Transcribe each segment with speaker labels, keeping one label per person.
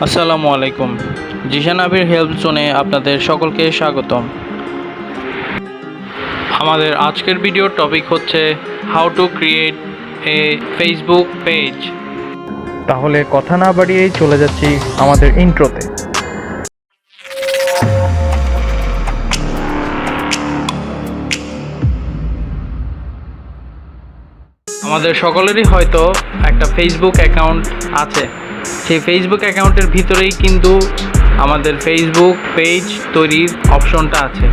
Speaker 1: আসসালামু আলাইকুম। জিশান আবির হেল্প জোনে আপনাদের সকলকে স্বাগতম। আমাদের আজকের ভিডিওর টপিক হচ্ছে how to create a Facebook page.
Speaker 2: তাহলে কথা না বাড়িয়েই চলে যাচ্ছি আমাদের ইন্ট্রোতে।
Speaker 1: আমাদের সকলেরই হয়তো একটা ফেসবুক অ্যাকাউন্ট আছে। সেই ফেসবুক অ্যাকাউন্টের ভিতরেই কিন্তু আমাদের ফেসবুক পেজ তৈরির অপশনটা আছে।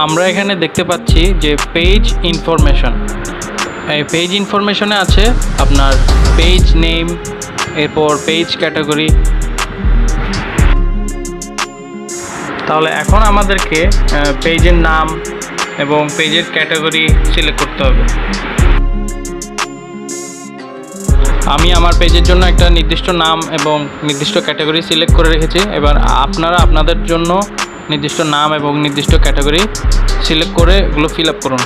Speaker 1: আমরা এখানে দেখতে পাচ্ছি যে পেজ ইনফরমেশন। এই পেজ ইনফরমেশনে আছে আপনার পেজ নেম, এরপর পেজ ক্যাটাগরি। তাহলে এখন আমাদেরকে পেজের নাম এবং পেজের ক্যাটাগরি সিলেক্ট করতে হবে। আমি আমার পেজের জন্য একটা নির্দিষ্ট নাম এবং নির্দিষ্ট ক্যাটাগরি সিলেক্ট করে রেখেছি। এবার আপনারা আপনাদের জন্য নির্দিষ্ট নাম এবং নির্দিষ্ট ক্যাটাগরি সিলেক্ট করে এগুলো ফিল আপ করুন।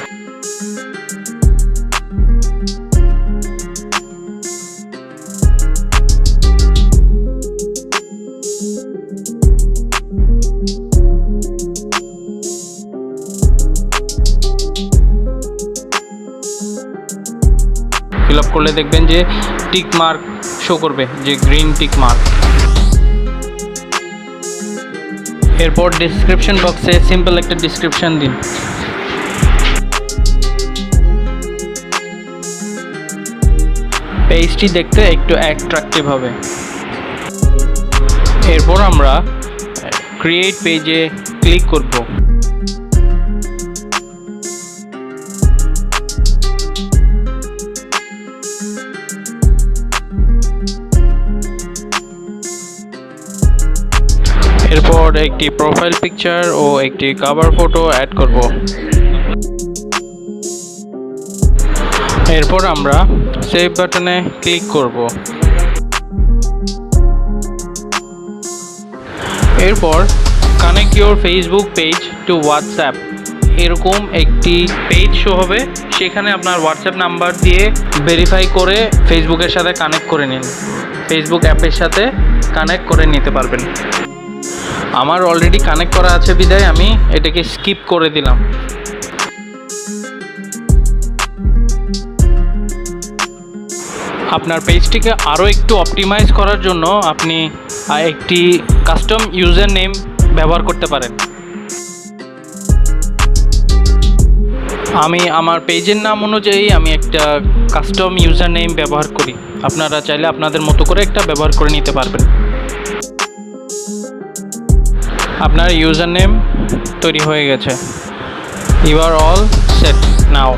Speaker 1: ফিল আপ করলে দেখবেন যে টিক মার্ক শো করবে, যে গ্রিন টিক মার্ক। এরপর ডেসক্রিপশন বক্সে সিম্পল একটা ডেসক্রিপশন দিন। পেজটি দেখতে একটু অ্যাট্রাকটিভ হবে। এরপর আমরা ক্রিয়েট পেজে ক্লিক করব। এরপর একটি প্রোফাইল পিকচার ও একটি কভার ফটো অ্যাড করব। এরপর আমরা সেভ বাটনে ক্লিক করব। এরপর connect your Facebook page to WhatsApp, এরকম একটি পেজ শো হবে। সেখানে আপনার হোয়াটসঅ্যাপ নাম্বার দিয়ে ভেরিফাই করে ফেসবুকের সাথে কানেক্ট করে নিন, ফেসবুক অ্যাপের সাথে কানেক্ট করে নিতে পারবেন। আমার অলরেডি কানেক্ট করা আছে বিধায় আমি এটাকে স্কিপ করে দিলাম। আপনার পেজটিকে আরও একটু অপটিমাইজ করার জন্য আপনি একটি কাস্টম ইউজার নেম ব্যবহার করতে পারেন। আমি আমার পেজের নাম অনুযায়ী আমি একটা কাস্টম ইউজার নেম ব্যবহার করি। আপনারা চাইলে আপনাদের মতো করে একটা ব্যবহার করে নিতে পারবেন। আপনার ইউজার নেম তৈরি হয়ে গেছে। You are all set now.